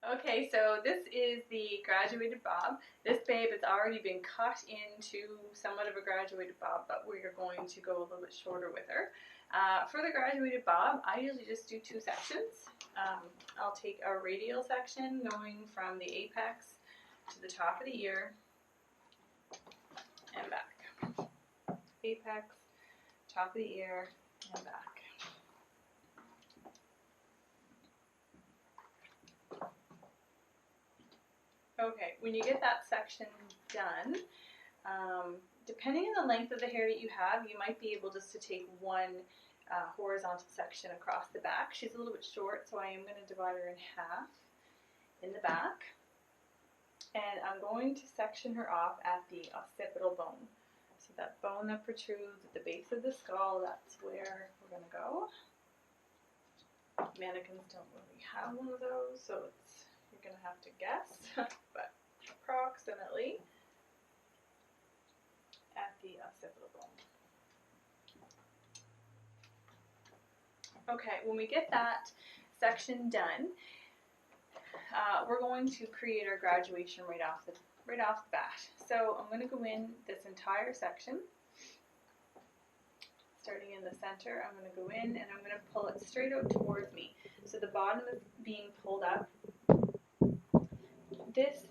Okay, so this is the graduated bob. This babe has already been cut into somewhat of a graduated bob, but we're going to go a little bit shorter with her. For the graduated bob, I usually just do two sections. I'll take a radial section going from the apex to the top of the ear and back. Apex, top of the ear, and back. Okay, when you get that section done, depending on the length of the hair that you have, you might be able just to take one horizontal section across the back. She's a little bit short, so I am going to divide her in half in the back. And I'm going to section her off at the occipital bone. So that bone that protrudes at the base of the skull, that's where we're going to go. Mannequins don't really have one of those, so you're going to have to guess, but approximately at the occipital bone. Okay, when we get that section done, we're going to create our graduation right off the bat. So I'm going to go in this entire section. Starting in the center, I'm going to go in and I'm going to pull it straight out towards me. So the bottom is being pulled up. This,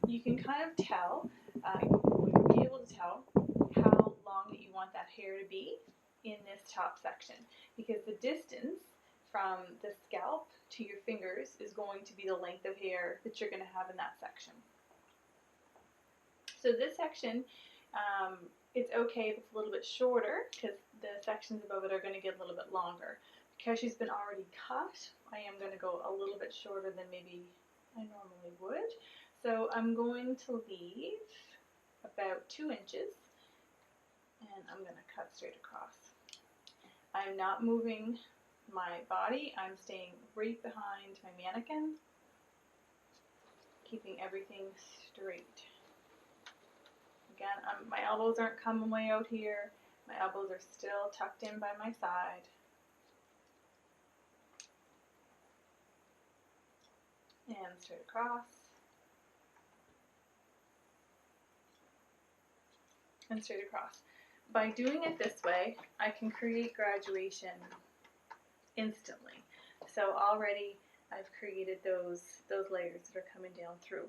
you can kind of tell, you'll be able to tell how long that you want that hair to be in this top section, because the distance from the scalp to your fingers is going to be the length of hair that you're going to have in that section. So this section, it's okay if it's a little bit shorter, because the sections above it are going to get a little bit longer. Because she's been already cut, I am going to go a little bit shorter than maybe I normally would. So I'm going to leave about 2 inches, and I'm going to cut straight across. I'm not moving my body, I'm staying right behind my mannequin, keeping everything straight. Again, my elbows aren't coming way out here, my elbows are still tucked in by my side. And straight across. And straight across. By doing it this way, I can create graduation instantly. So already I've created those layers that are coming down through.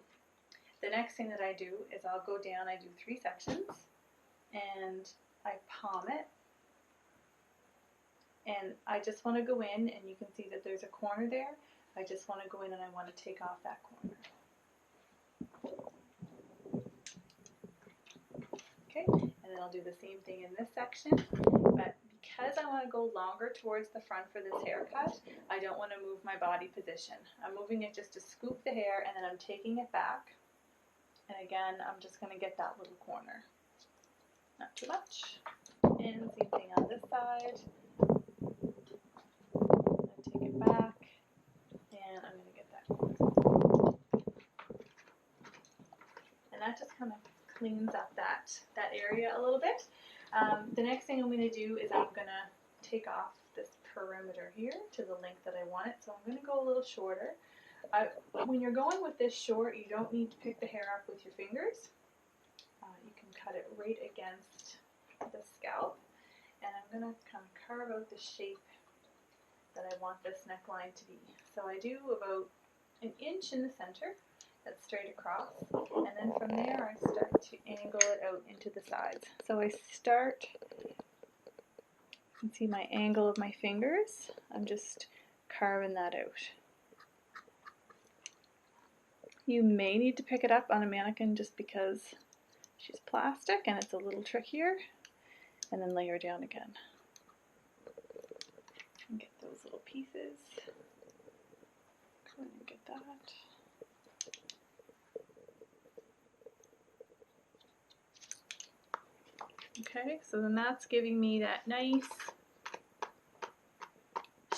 The next thing that I do is I'll go down, I do 3 sections, and I palm it. And I just want to go in, and you can see that there's a corner there. I just want to go in and I want to take off that corner. Okay, and then I'll do the same thing in this section, but because I want to go longer towards the front for this haircut, I don't want to move my body position. I'm moving it just to scoop the hair, and then I'm taking it back, and again, I'm just going to get that little corner. Not too much. And same thing on this side. And take it back, and I'm going to get that corner. And that just kind of cleans up that area a little bit. The next thing I'm going to do is I'm going to take off this perimeter here to the length that I want it. So I'm going to go a little shorter. When you're going with this short, you don't need to pick the hair up with your fingers. You can cut it right against the scalp. And I'm going to kind of carve out the shape that I want this neckline to be. So I do about 1 inch in the center. That's straight across, and then from there I start to angle it out into the sides. So I start, you can see my angle of my fingers, I'm just carving that out. You may need to pick it up on a mannequin just because she's plastic and it's a little trickier, and then lay her down again. And get those little pieces, go ahead and get that. Okay, so then that's giving me that nice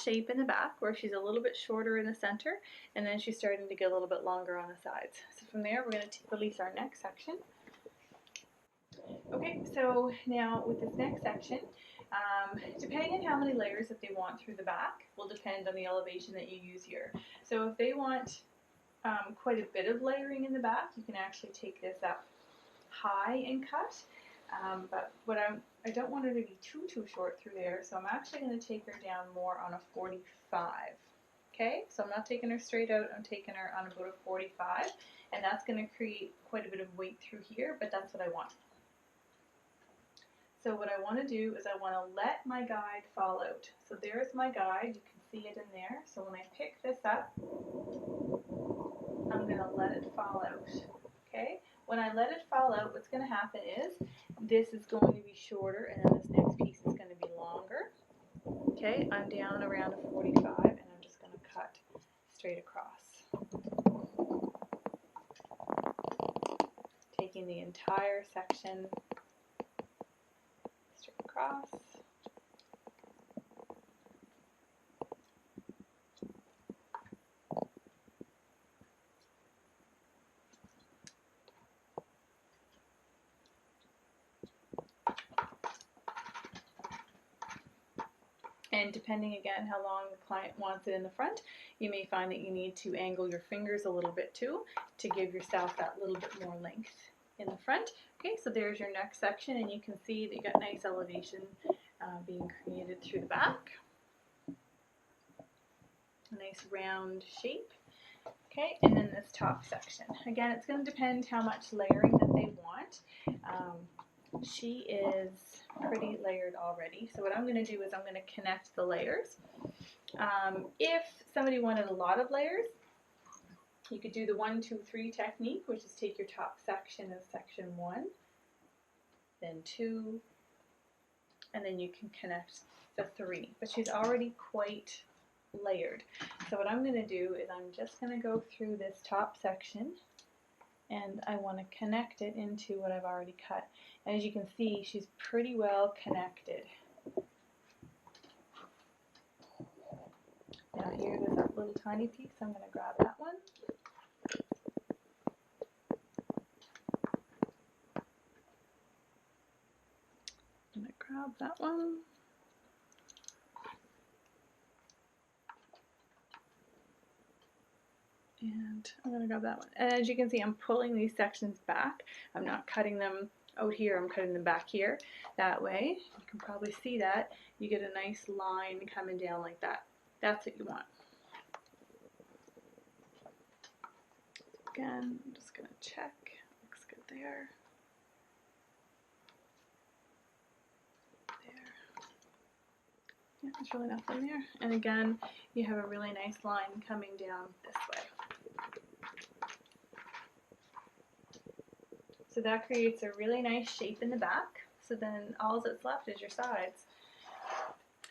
shape in the back where she's a little bit shorter in the center, and then she's starting to get a little bit longer on the sides. So from there, we're going to release our next section. Okay, so now with this next section, depending on how many layers that they want through the back will depend on the elevation that you use here. So if they want quite a bit of layering in the back. You can actually take this up high and cut, but what I don't want her to be too short through there, so I'm actually going to take her down more on a 45. Okay, so I'm not taking her straight out, I'm taking her on about a 45, and that's going to create quite a bit of weight through here, but that's what I want. So what I want to do is I want to let my guide fall out. So there's my guide, you can see it in there. So when I pick this up, I'm going to let it fall out. Okay, when I let it fall out, what's going to happen is this is going to be shorter, and then this next piece is going to be longer. Okay, I'm down around a 45, and I'm just going to cut straight across. Taking the entire section straight across. And depending again how long the client wants it in the front, you may find that you need to angle your fingers a little bit too to give yourself that little bit more length in the front. Okay, so there's your next section, and you can see that you got nice elevation being created through the back. A nice round shape. Okay, and then this top section. Again, it's going to depend how much layering that they want. She is pretty layered already, so what I'm going to do is I'm going to connect the layers. If somebody wanted a lot of layers, you could do the 1, 2, 3 technique, which is take your top section as section 1, then 2, and then you can connect the 3. But she's already quite layered. So what I'm going to do is I'm just going to go through this top section, and I want to connect it into what I've already cut. And as you can see, she's pretty well connected. Now here there's that little tiny piece, I'm going to grab that one. I'm going to grab that one. And I'm going to grab that one. And as you can see, I'm pulling these sections back. I'm not cutting them out here, I'm cutting them back here. That way, you can probably see that, you get a nice line coming down like that. That's what you want. Again, I'm just going to check. Looks good there. There. Yeah, there's really nothing there. And again, you have a really nice line coming down this way. So that creates a really nice shape in the back. So then all that's left is your sides.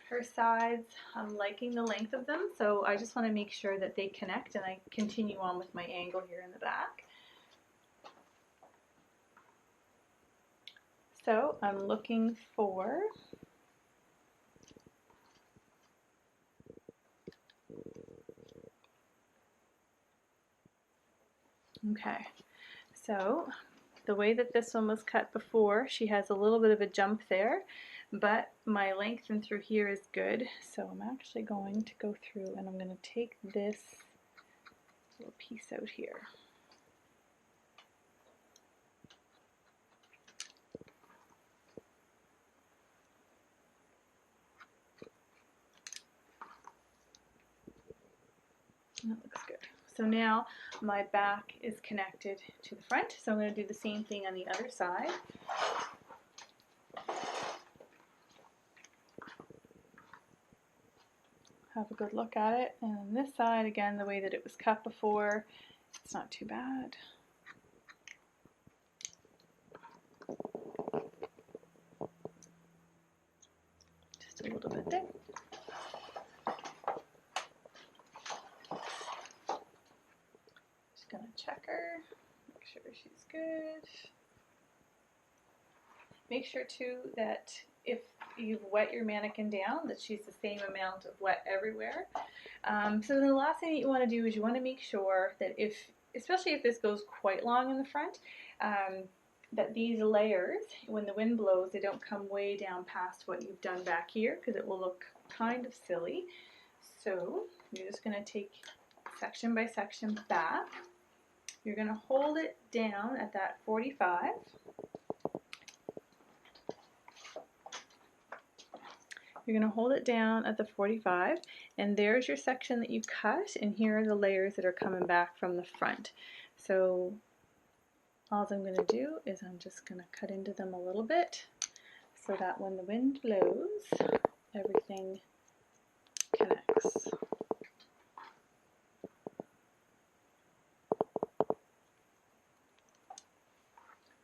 Her sides, I'm liking the length of them, so I just want to make sure that they connect, and I continue on with my angle here in the back. So I'm looking for okay, so the way that this one was cut before, she has a little bit of a jump there, but my length in through here is good. So I'm actually going to go through and I'm going to take this little piece out here. That looks good. So now my back is connected to the front, so I'm going to do the same thing on the other side. Have a good look at it, and on this side, again, the way that it was cut before, it's not too bad. Just a little bit there. Just going to check her, make sure she's good. Make sure too that if you've wet your mannequin down, that she's the same amount of wet everywhere. So the last thing that you want to do is you want to make sure that especially if this goes quite long in the front, that these layers, when the wind blows, they don't come way down past what you've done back here, because it will look kind of silly. So you're just going to take section by section back. You're going to hold it down at that 45. You're going to hold it down at the 45, and there's your section that you cut, and here are the layers that are coming back from the front. So all I'm going to do is I'm just going to cut into them a little bit so that when the wind blows, everything connects.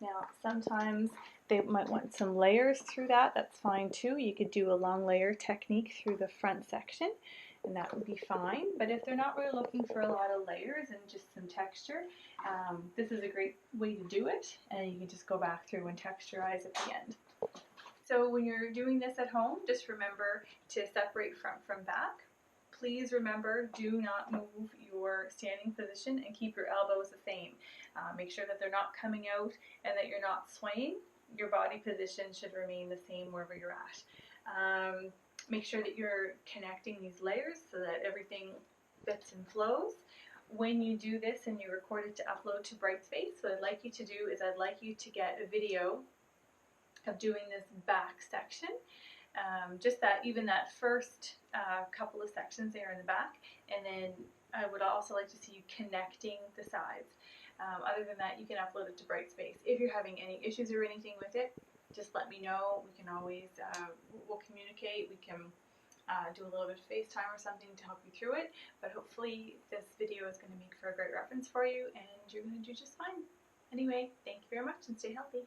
Now, sometimes they might want some layers through that. That's fine too. You could do a long layer technique through the front section, and that would be fine. But if they're not really looking for a lot of layers and just some texture, this is a great way to do it, and you can just go back through and texturize at the end. So when you're doing this at home, just remember to separate front from back. Please remember, do not move your standing position and keep your elbows the same. Make sure that they're not coming out and that you're not swaying. Your body position should remain the same wherever you're at. Make sure that you're connecting these layers so that everything fits and flows. When you do this and you record it to upload to Brightspace, what I'd like you to do is I'd like you to get a video of doing this back section. Just that, even that first couple of sections there in the back, and then I would also like to see you connecting the sides. Other than that, you can upload it to Brightspace. If you're having any issues or anything with it, just let me know. We can always, we'll communicate. We can do a little bit of FaceTime or something to help you through it. But hopefully this video is going to make for a great reference for you, and you're going to do just fine. Anyway, thank you very much and stay healthy.